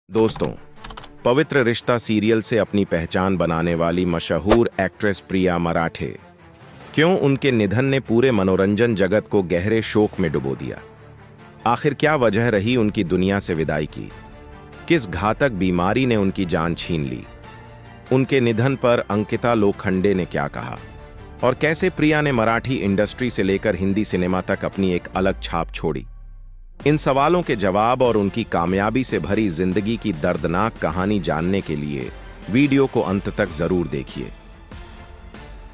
दोस्तों, पवित्र रिश्ता सीरियल से अपनी पहचान बनाने वाली मशहूर एक्ट्रेस प्रिया मराठे, क्यों उनके निधन ने पूरे मनोरंजन जगत को गहरे शोक में डुबो दिया? आखिर क्या वजह रही उनकी दुनिया से विदाई की? किस घातक बीमारी ने उनकी जान छीन ली? उनके निधन पर अंकिता लोखंडे ने क्या कहा और कैसे प्रिया ने मराठी इंडस्ट्री से लेकर हिंदी सिनेमा तक अपनी एक अलग छाप छोड़ी? इन सवालों के जवाब और उनकी कामयाबी से भरी जिंदगी की दर्दनाक कहानी जानने के लिए वीडियो को अंत तक जरूर देखिए।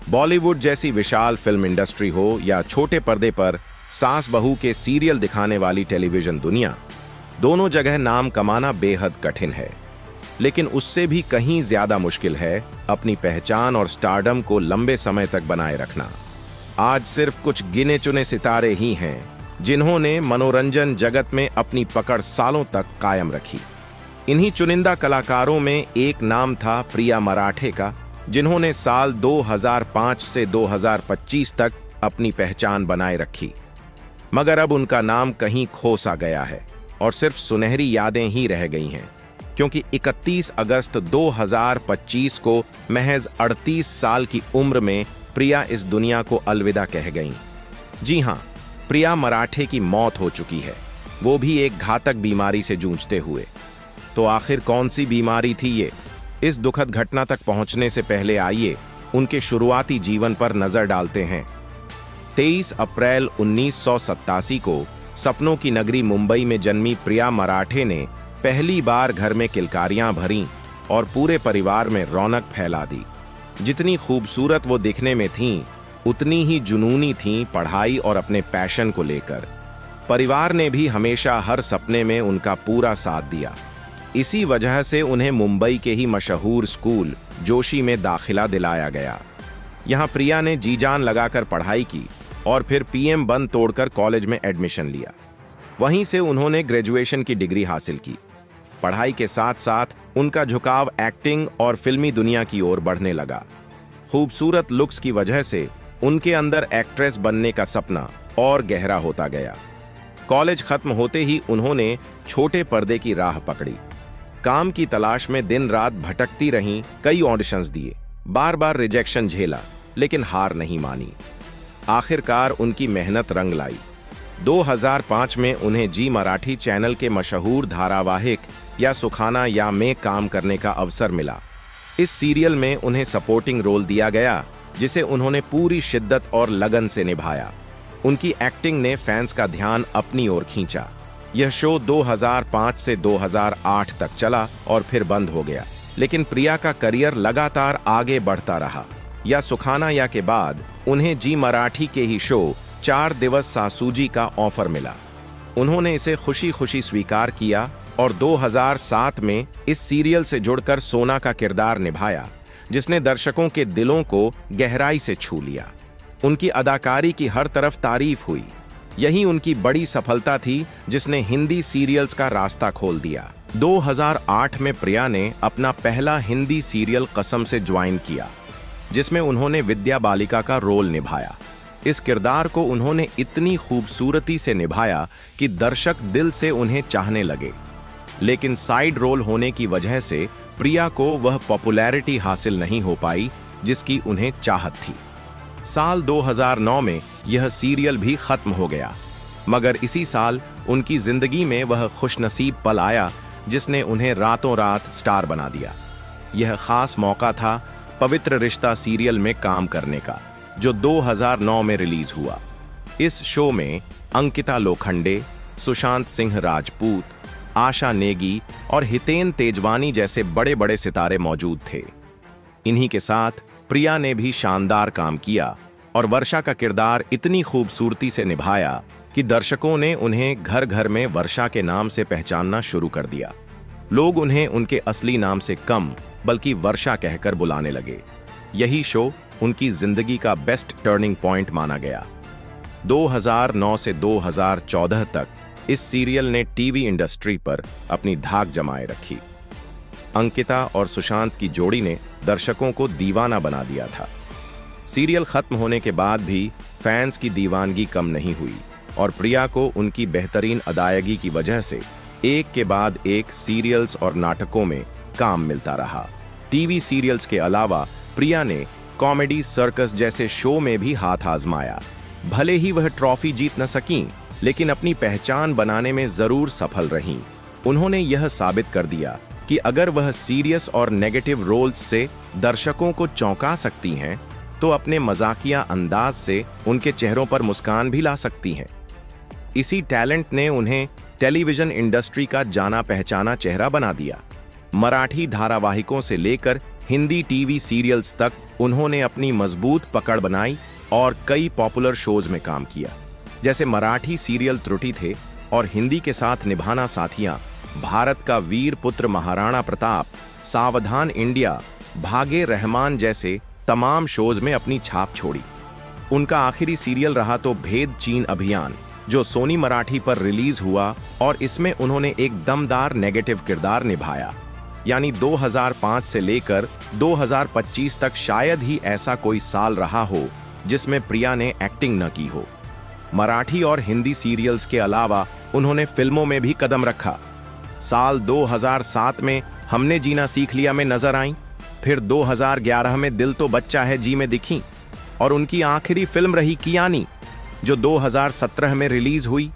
बॉलीवुड जैसी विशाल फिल्म इंडस्ट्री हो या छोटे पर्दे पर सास बहू के सीरियल दिखाने वाली टेलीविजन दुनिया, दोनों जगह नाम कमाना बेहद कठिन है। लेकिन उससे भी कहीं ज्यादा मुश्किल है अपनी पहचान और स्टारडम को लंबे समय तक बनाए रखना। आज सिर्फ कुछ गिने चुने सितारे ही हैं जिन्होंने मनोरंजन जगत में अपनी पकड़ सालों तक कायम रखी। इन्हीं चुनिंदा कलाकारों में एक नाम था प्रिया मराठे का, जिन्होंने साल 2005 से 2025 तक अपनी पहचान बनाए रखी। मगर अब उनका नाम कहीं खो सा गया है और सिर्फ सुनहरी यादें ही रह गई हैं, क्योंकि 31 अगस्त 2025 को महज 38 साल की उम्र में प्रिया इस दुनिया को अलविदा कह गईं। जी हां, प्रिया मराठे की मौत हो चुकी है, वो भी एक घातक बीमारी से जूझते हुए। तो आखिर कौन सी बीमारी थी ये? इस दुखद घटना तक पहुंचने से पहले आइए उनके शुरुआती जीवन पर नजर डालते हैं। 23 अप्रैल 1987 को सपनों की नगरी मुंबई में जन्मी प्रिया मराठे ने पहली बार घर में किलकारियां भरीं और पूरे परिवार में रौनक फैला दी। जितनी खूबसूरत वो दिखने में थीं, उतनी ही जुनूनी थीं पढ़ाई और अपने पैशन को लेकर। परिवार ने भी हमेशा हर सपने में उनका पूरा साथ दिया। इसी वजह से उन्हें मुंबई के ही मशहूर स्कूल जोशी में दाखिला दिलाया गया। यहां प्रिया ने जी जान लगाकर पढ़ाई की और फिर पीएम बंद तोड़कर कॉलेज में एडमिशन लिया। वहीं से उन्होंने ग्रेजुएशन की डिग्री हासिल की। पढ़ाई के साथ साथ उनका झुकाव एक्टिंग और फिल्मी दुनिया की ओर बढ़ने लगा। खूबसूरत लुक्स की वजह से उनके अंदर एक्ट्रेस बनने का सपना और गहरा होता गया। कॉलेज खत्म होते ही उन्होंने छोटे पर्दे की राह पकड़ी। काम की तलाश में दिन रात भटकती रहीं, कई ऑडिशंस दिए, बार बार रिजेक्शन झेला, लेकिन हार नहीं मानी। आखिरकार उनकी मेहनत रंग लाई। 2005 में उन्हें जी मराठी चैनल के मशहूर धारावाहिक या सुखाना या में काम करने का अवसर मिला। इस सीरियल में उन्हें सपोर्टिंग रोल दिया गया, जिसे उन्होंने पूरी शिद्दत और लगन से निभाया। उनकी एक्टिंग ने फैंस का ध्यान अपनी ओर खींचा। यह शो 2005 से 2008 तक चला और फिर बंद हो गया, लेकिन प्रिया का करियर लगातार आगे बढ़ता रहा। या सुखाना या के बाद उन्हें जी मराठी के ही शो 4 दिवस सासूजी का ऑफर मिला। उन्होंने इसे खुशी खुशी स्वीकार किया और 2007 में इस सीरियल से जुड़कर सोना का किरदार निभाया, जिसने दर्शकों के दिलों को गहराई से छू लिया। उनकी अदाकारी की हर तरफ तारीफ हुई। यही उनकी बड़ी सफलता थी, जिसने हिंदी सीरियल्स का रास्ता खोल दिया। 2008 में प्रिया ने अपना पहला हिंदी सीरियल कसम से ज्वाइन किया, जिसमें उन्होंने विद्या बालिका का रोल निभाया। इस किरदार को उन्होंने इतनी खूबसूरती से निभाया कि दर्शक दिल से उन्हें चाहने लगे। लेकिन साइड रोल होने की वजह से प्रिया को वह पॉपुलैरिटी हासिल नहीं हो पाई जिसकी उन्हें चाहत थी। साल 2009 में यह सीरियल भी खत्म हो गया, मगर इसी साल उनकी जिंदगी में वह खुशनसीब पल आया जिसने उन्हें रातों रात स्टार बना दिया। यह खास मौका था पवित्र रिश्ता सीरियल में काम करने का, जो 2009 में रिलीज हुआ। इस शो में अंकिता लोखंडे, सुशांत सिंह राजपूत, आशा नेगी और हितेन तेजवानी जैसे बड़े बड़े सितारे मौजूद थे। इन्हीं के साथ प्रिया ने भी शानदार काम किया और वर्षा का किरदार इतनी खूबसूरती से निभाया कि दर्शकों ने उन्हें घर घर में वर्षा के नाम से पहचानना शुरू कर दिया। लोग उन्हें उनके असली नाम से कम बल्कि वर्षा कहकर बुलाने लगे। यही शो उनकी जिंदगी का बेस्ट टर्निंग पॉइंट माना गया। 2009 से 2014 तक इस सीरियल ने टीवी इंडस्ट्री पर अपनी धाक जमाए रखी। अंकिता और सुशांत की जोड़ी ने दर्शकों को दीवाना बना दिया था। सीरियल खत्म होने के बाद भी फैंस की दीवानगी कम नहीं हुई और प्रिया को उनकी बेहतरीन अदायगी की वजह से एक के बाद एक सीरियल्स और नाटकों में काम मिलता रहा। टीवी सीरियल्स के अलावा प्रिया ने कॉमेडी सर्कस जैसे शो में भी हाथ आजमाया। भले ही वह ट्रॉफी जीत न सकीं, लेकिन अपनी पहचान बनाने में जरूर सफल रहीं। उन्होंने यह साबित कर दिया कि अगर वह सीरियस और नेगेटिव रोल्स से दर्शकों को चौंका सकती हैं, तो अपने मजाकिया अंदाज से उनके चेहरों पर मुस्कान भी ला सकती हैं। इसी टैलेंट ने उन्हें टेलीविजन इंडस्ट्री का जाना पहचाना चेहरा बना दिया। मराठी धारावाहिकों से लेकर हिंदी टीवी सीरियल्स तक उन्होंने अपनी मजबूत पकड़ बनाई और कई पॉपुलर शोज में काम किया, जैसे मराठी सीरियल त्रुटि थे और हिंदी के साथ निभाना साथियां, भारत का वीर पुत्र महाराणा प्रताप, सावधान इंडिया, भागे रहमान जैसे तमाम शोज में अपनी छाप छोड़ी। उनका आखिरी सीरियल रहा तो भेद चीन अभियान, जो सोनी मराठी पर रिलीज हुआ और इसमें उन्होंने एक दमदार नेगेटिव किरदार निभाया। यानी 2005 से लेकर 2025 तक शायद ही ऐसा कोई साल रहा हो जिसमें प्रिया ने एक्टिंग न की हो। मराठी और हिंदी सीरियल्स के अलावा उन्होंने फिल्मों में भी कदम रखा। साल 2007 में हमने जीना सीख लिया में नजर आईं, फिर 2011 में दिल तो बच्चा है जी में दिखीं, और उनकी आखिरी फिल्म रही कियानी, जो 2017 में रिलीज हुई।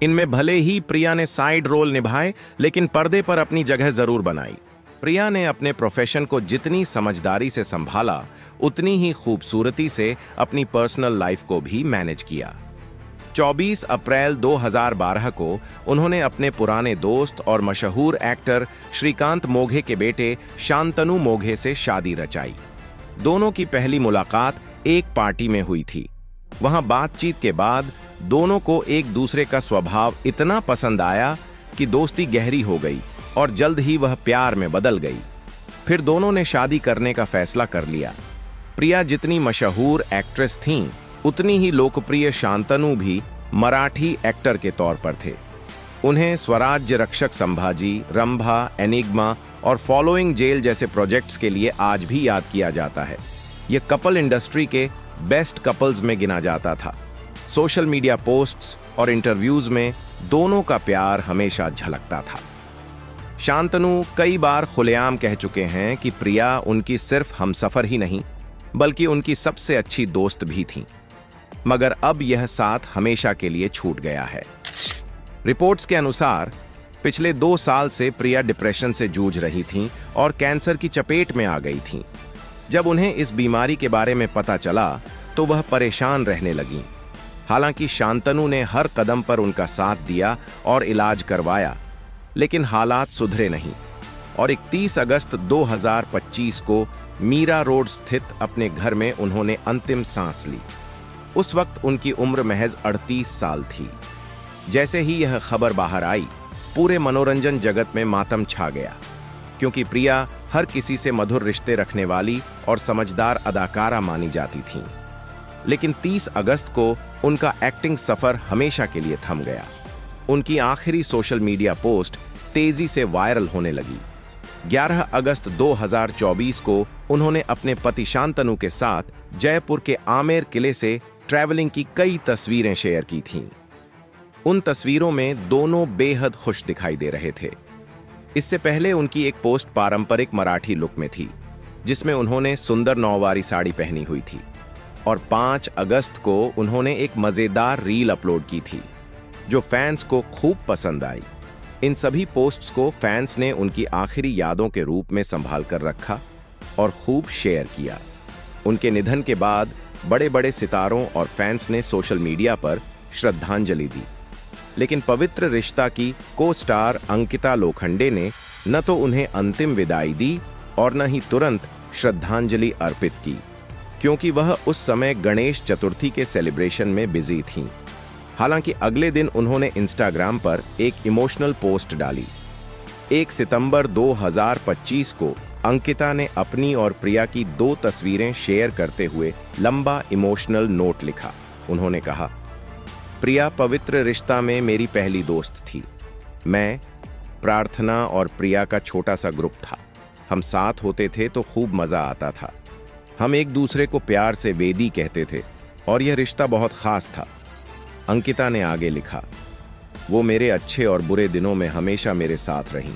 इनमें भले ही प्रिया ने साइड रोल निभाए, लेकिन पर्दे पर अपनी जगह जरूर बनाई। प्रिया ने अपने प्रोफेशन को जितनी समझदारी से संभाला, उतनी ही खूबसूरती से अपनी पर्सनल लाइफ को भी मैनेज किया। 24 अप्रैल 2012 को उन्होंने अपने पुराने दोस्त और मशहूर एक्टर श्रीकांत मोघे के बेटे शांतनु मोघे से शादी रचाई। दोनों की पहली मुलाकात एक पार्टी में हुई थी। वहां बातचीत के बाद दोनों को एक दूसरे का स्वभाव इतना पसंद आया कि दोस्ती गहरी हो गई और जल्द ही वह प्यार में बदल गई। फिर दोनों ने शादी करने का फैसला कर लिया। प्रिया जितनी मशहूर एक्ट्रेस थीं, उतनी ही लोकप्रिय शांतनु भी मराठी एक्टर के तौर पर थे। उन्हें स्वराज्य रक्षक संभाजी, रंभा, एनिग्मा और फॉलोइंग जेल जैसे प्रोजेक्ट्स के लिए आज भी याद किया जाता है। यह कपल इंडस्ट्री के बेस्ट कपल्स में गिना जाता था। सोशल मीडिया पोस्ट्स और इंटरव्यूज में दोनों का प्यार हमेशा झलकता था। शांतनु कई बार खुलेआम कह चुके हैं कि प्रिया उनकी सिर्फ हमसफर ही नहीं, बल्कि उनकी सबसे अच्छी दोस्त भी थीं। मगर अब यह साथ हमेशा के लिए छूट गया है। रिपोर्ट्स के अनुसार पिछले 2 साल से प्रिया डिप्रेशन से जूझ रही थीं और कैंसर की चपेट में आ गई थीं। जब उन्हें इस बीमारी के बारे में पता चला तो वह परेशान रहने लगीं। हालांकि शांतनु ने हर कदम पर उनका साथ दिया और इलाज करवाया, लेकिन हालात सुधरे नहीं और 31 अगस्त 2025 को मीरा रोड स्थित अपने घर में उन्होंने अंतिम सांस ली। उस वक्त उनकी उम्र महज 38 साल थी। जैसे ही यह खबर बाहर आई, पूरे मनोरंजन जगत में मातम छा गया, क्योंकि प्रिया हर किसी से मधुर रिश्ते रखने वाली और समझदार अदाकारा मानी जाती थीं। लेकिन 30 अगस्त को उनका एक्टिंग सफर हमेशा के लिए थम गया। उनकी आखिरी सोशल मीडिया पोस्ट तेजी से वायरल होने लगी। 11 अगस्त 2024 को उन्होंने अपने पति शांतनु के साथ जयपुर के आमेर किले से ट्रैवलिंग की कई तस्वीरें शेयर की थीं। उन तस्वीरों में दोनों बेहद खुश दिखाई दे रहे थे। इससे पहले उनकी एक पोस्ट पारंपरिक मराठी लुक में थी, जिसमें उन्होंने सुंदर नौवारी साड़ी पहनी हुई थी, और 5 अगस्त को उन्होंने एक मजेदार रील अपलोड की थी, जो फैंस को खूब पसंद आई। इन सभी पोस्ट्स को फैंस ने उनकी आखिरी यादों के रूप में संभाल कर रखा और खूब शेयर किया। उनके निधन के बाद बड़े बड़े सितारों और फैंस ने सोशल मीडिया पर श्रद्धांजलि दी, लेकिन पवित्र रिश्ता की को स्टार अंकिता लोखंडे ने न तो उन्हें अंतिम विदाई दी और न ही तुरंत श्रद्धांजलि अर्पित की, क्योंकि वह उस समय गणेश चतुर्थी के सेलिब्रेशन में बिजी थीं। हालांकि अगले दिन उन्होंने इंस्टाग्राम पर एक इमोशनल पोस्ट डाली। 1 सितंबर 2025 को अंकिता ने अपनी और प्रिया की 2 तस्वीरें शेयर करते हुए लंबा इमोशनल नोट लिखा। उन्होंने कहा, प्रिया पवित्र रिश्ता में मेरी पहली दोस्त थी। मैं, प्रार्थना और प्रिया का छोटा सा ग्रुप था। हम साथ होते थे तो खूब मजा आता था। हम एक दूसरे को प्यार से वेदी कहते थे और यह रिश्ता बहुत खास था। अंकिता ने आगे लिखा, वो मेरे अच्छे और बुरे दिनों में हमेशा मेरे साथ रहीं।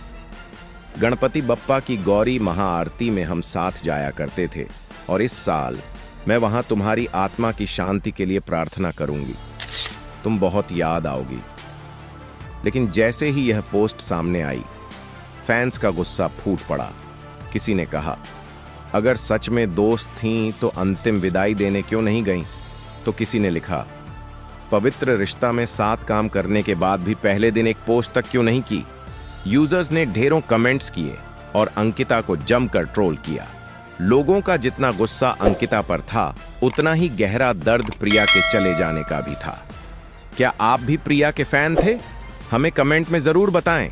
गणपति बप्पा की गौरी महाआरती में हम साथ जाया करते थे और इस साल मैं वहां तुम्हारी आत्मा की शांति के लिए प्रार्थना करूंगी। तुम बहुत याद आओगी। लेकिन जैसे ही यह पोस्ट सामने आई, फैंस का गुस्सा फूट पड़ा। किसी ने कहा, अगर सच में दोस्त थीं तो अंतिम विदाई देने क्यों नहीं गईं? तो किसी ने लिखा, पवित्र रिश्ता में साथ काम करने के बाद भी पहले दिन एक पोस्ट तक क्यों नहीं की? यूजर्स ने ढेरों कमेंट्स किए और अंकिता को जमकर ट्रोल किया। लोगों का जितना गुस्सा अंकिता पर था, उतना ही गहरा दर्द प्रिया के चले जाने का भी था। क्या आप भी प्रिया के फैन थे? हमें कमेंट में जरूर बताएं।